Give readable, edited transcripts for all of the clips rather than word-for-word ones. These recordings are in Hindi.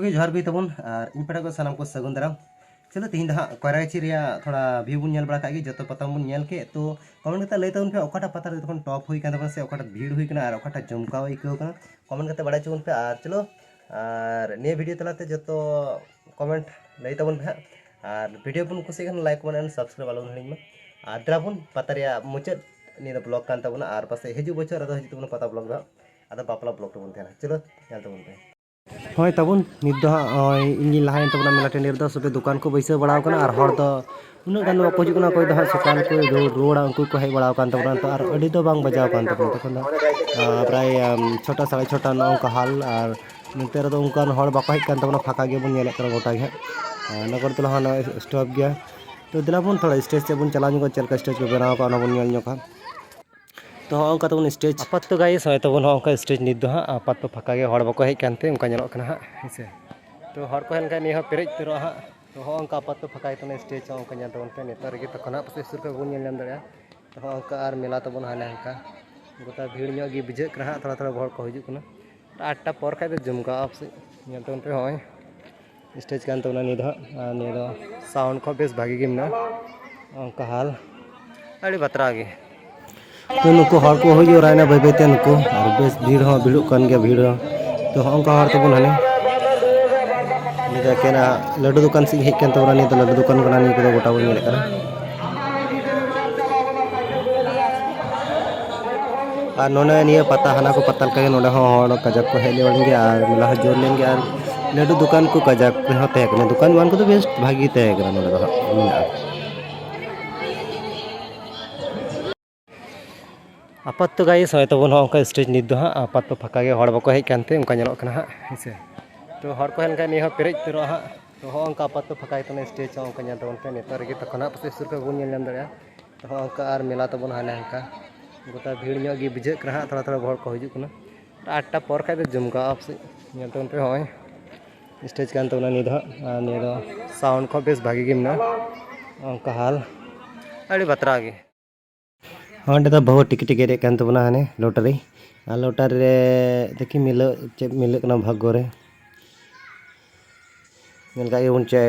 के जोहार गई तबन और इन पटा को सानाम को सगुन दाराम। चलो तीन हाँ कोयराची थोड़ा व्यू बन नेल बड़ा कागे जो पता बन नेल के तो कमेंट करते लई तबन पे ओकाटा पता तखन टॉप हुई कान तबन से ओकाटा भीड़ हुई कना और ओकाटा जमकाव इको कना कमेंट करते बड़ा चुन पे और चलो और ने वीडियो तलाते जो कमेंट लई तबन पे और वीडियो बन कुछ लाइक बन सब्सक्राइब आलो हड़ी में और द्रा बन पता मुचाद नहीं ब्लॉग कान तबन और पासे हजू बचर अद हजू तबन पता ब्लॉग अद बापला ब्लॉग तबन थे चलो नेल तबन पे हाँ तबन नित इन लहान तबना मेला टेंडर दो सब दुकान को बैसे बड़ा और हर दो उन्ना गान को हजना कोई दो सकाल को रुआ उनको को हज बड़ा तबना तो और अड़ी दो बांग बजाव कान तबना तखन प्राय 6टा 6:30 नौका हाल और नते रे उनकान हर बाको हज कान तबना फाका गे बन नेले करा गोटा गे नगर तो हाँ स्टॉप गया तो दिला बन थोड़ा स्टेज से बन चला जो चलका स्टेज को बनाव का बन नेल जोखा तो हाँ तब स्टेज आपात तो गाइस है तब हाँ स्टेज नित हाँ आपात तो फाका हड़ बाको हज कानते हाँ हेसे तो हड़ को हेन नहीं पेरेज उतर हाँ तो हाँ आपात तो फाका तब स्टेज हाँ तबन पे नेता रे तक पास सुर पे बन नेल दाड़ा तो हाँ और मेला तबन हाँ हाँ गोटा भीड़ गे बुझे हाँ थोड़ा थोड़ा हड़ को हजूना 8टा पर खा जमका से तबन पे हाँ स्टेज कान तबना नित हाँ निये साउंड को बेस भागी गे मेना हाल अड़ी बतरा गे तो नुको हर को हजू रायना बै बैते नुको और बेस भीड़ हाँ भीड़ कान गया भीड़ तो हाँ हर तबन हाने निका लड्डू दुकान से हज तबना नहीं तो लड्डू दुकान कना नहीं को गोटा बन नेल और नोने निये पता हाना को पता लगे नोने हर कजाक को हज लेन गया और मेला जोर लेन गया और लड्डू दुकान को कजाक तहकना दुकान मान को बेस भागी तहकना नोने आपात तो गाइस है तबन हाँ स्टेज नित हाँ आपात तो फाका हड़ बाको हज कानते हाँ हेसे तो हड़ को हेन नहीं पेरेज उतर हाँ तो हाँ आपात तो फाका तब स्टेज हाँ तबन पे नेता रे तक पास सुर पे बन नेल दाड़ा तो हाँ और मेला तबन हाँ हाँ गोटा भीड़ गे बुझे हाँ थोड़ा थोड़ा हड़ को हजूना 8टा पर खा जमका से तबन पे हाँ स्टेज कान तबना नित हाँ निये साउंड को बेस भागी गे मेना हाल अड़ी बतरा गे हाँ तो बहुत टिकट टिकेट कान तबना हाने लॉटरी और लॉटरी रे देखी मिल चे मिल भाग्य रे नेलका बन चे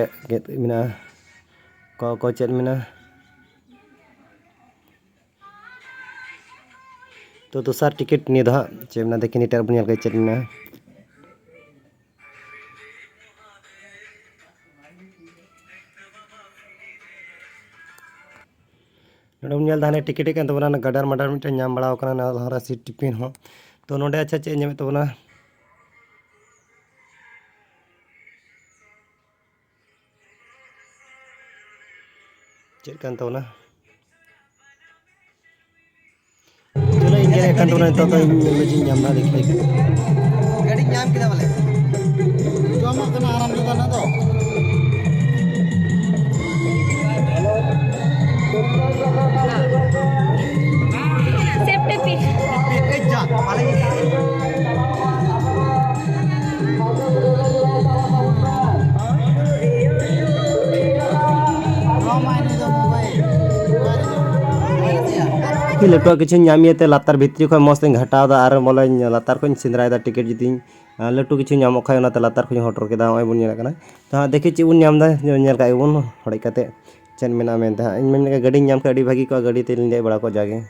मेना को चेद मेना तो दोसार टिकट निये हाँ चे मेना देखी नीटर बन नेल चेद मेना नोडम दाने टिकट कान तबना गाडार माडार मिटे नाम बड़ा करना लहरा सीट टिफिन हो तो नोडे अच्छा चे नाम तबना चेक कान तबना चलो इंगे कान तबना तो जी नाम ना देखी गाड़ी नाम किदा वाले जमा कना आराम जो ना तो सेफ्टी पी जा पाले लटुआ किसी नामिए लातार भित्री खो मस्त घटाव और बोले लातार को सेंद्राय टिकट जुदी लटू किसी नामो खा लातार को हटर के बन तो हाँ देखी चे बन नाम बन हड़कते चेन मेना मेनते हाँ इन गाड़ी नाम के भागी को गाड़ी ते दे बड़ा को जागे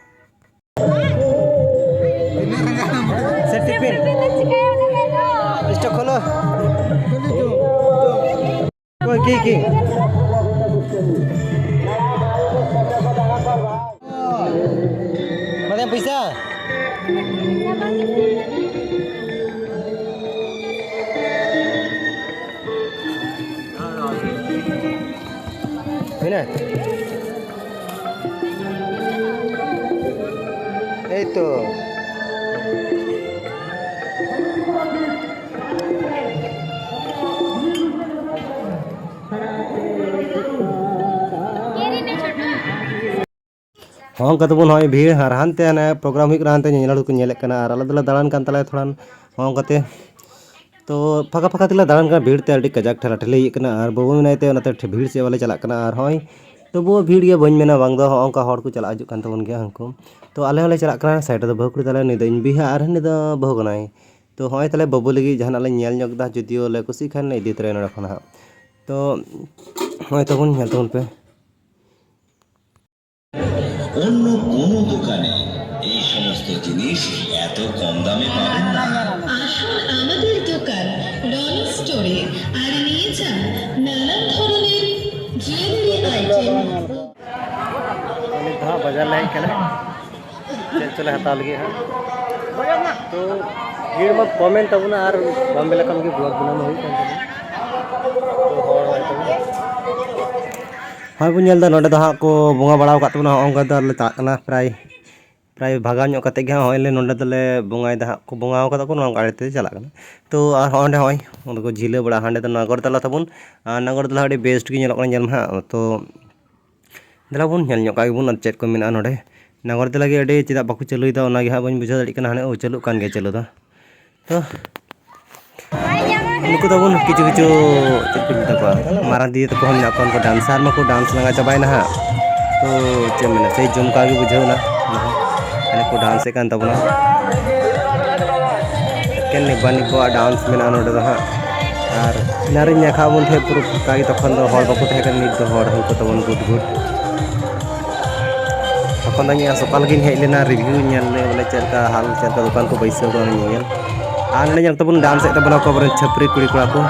खोलो की पैसा तो हाँ तबन हाँ भीड़ और हानते प्रोग्राम हानते को और आलदा दाड़ान कान तला थोड़ा हाँ तो फाका फाका तेला दाड़ान भीड़ ते अड़ी कजाक ठेला ठेली और बाबू मेनाते भीड़ से वाले चला और हाँ तो वो भीड़ गे बन मेना बांग दो हाँ हड़ को चला हजून गया हमको तो आले हले चला साइड बहु कुड़ी तले इन बिहा और बहु कनाई तो हाँ तले बाबू लगी जहां ले नेल ᱧᱚᱜ जुदियो ले कुसी खान इदी तरे नोडे खन हाँ तो हाँ तबन नेल तबन पे অন্য কোনো দোকানে এই সমস্ত জিনিস এত কম দামে পাবেন না। আসুন আমাদের দোকান রনি স্টোরে আর নিয়ে যান নানান ধরনের জুয়েলারি আইটেম। हाँ बाजार लाइन के चले हता लगे हाँ तो भीड़ में कमेंट तबना और बम बेला कम के ब्लॉग बनाना हुई तो हाँ बन नेलदा नोडे दा को बोंगा बड़ाव का तबना ओंगा दा ले ताकना प्राय प्राय भागा ᱧᱚᱜ कते गे हाँ ले नोडे दले बोंगाय दा को बोंगाव का को नों गाड़ी ते चला कना तो और ओंडे होय ओंदे को झिले बड़ा हांडे तो नागरतला तबन नागरतला अडी बेस्ट गे ñeलक ñel मा तो दला बन ñel ᱧᱚᱜ का बन चेक को मेना नोडे नागरतला गे अडी चेदा बाकु चलुइदा ओना गे हा बन बुझा दड़ी कना हाने ओ चलु कान गे चलु दा तो उनको तबन किचु किचु चेक को मारा दिए तो कोन नाकन को डांसर मा को डांस लगा चबाय ना तो चे मेना सही जुमका गे बुझावना अने को डांस कान तबना केन निबानी को डांस मेना नोडे दा और नारे नेखा बन थे पुरु फका गे तखन दो हर बाकु थे नित दो हर को तबन गुड गुड तखन दानी सकाल गिन हेज लेना रिव्यू नेल ले बोले चलका हाल चलका दुकान को बैसे को नेल आन ने तबन डांस तबना को बरन छपरी कुड़ी कुड़ा को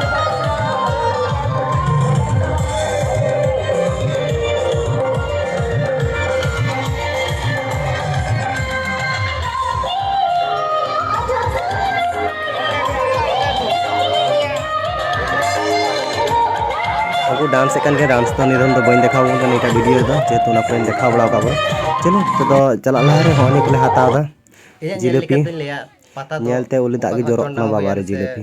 aku डांस kan के डांस तो निरन तो बन देखा उन नीटा वीडियो दो जेतु ना पेन देखा बड़ा का चलो तो चला ला रे होनी के हाता दा जिलेपी नेलते उली दागी जोरक ना बाबा रे जिलेपी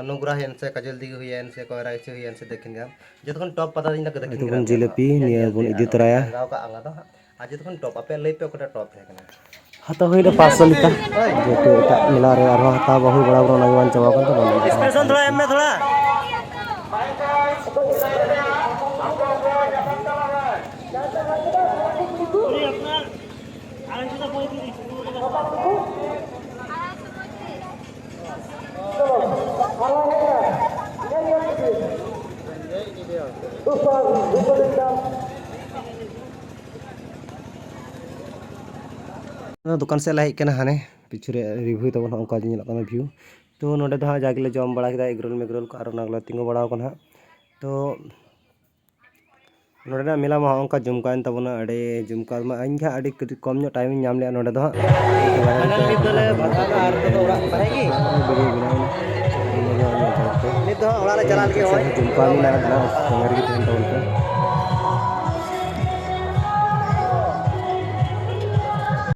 अनुग्रह हेन से कजल दिगी हुई हेन से कोयरा से हुई हेन से देखेंगे हम जतखन टॉप पता दिन तक देखेंगे तो जिलेपी निया बुन इदी तराया गांव का आंगा दो आज जतखन टॉप आपे लई पे कोटा टॉप है कना हाता होइले 500 लिता जेतु एटा मिला रे आरो हाता बहु बड़ा बड़ा लगवान चवा kan तो स्पेशल थोड़ा एम में थोड़ा दुकान से लाई के हाने पिछुरे रिव्यू तब उनका व्यू तो नोडे तो जाके जम बड़ा किया एगरोल मेगरोल को और तिंगो बड़ा तो नोडे मेला मा उनका जुमका तबना अड़े जुमका मा इन अड़ी कम टाइम नाम ले नोडे दो जुमका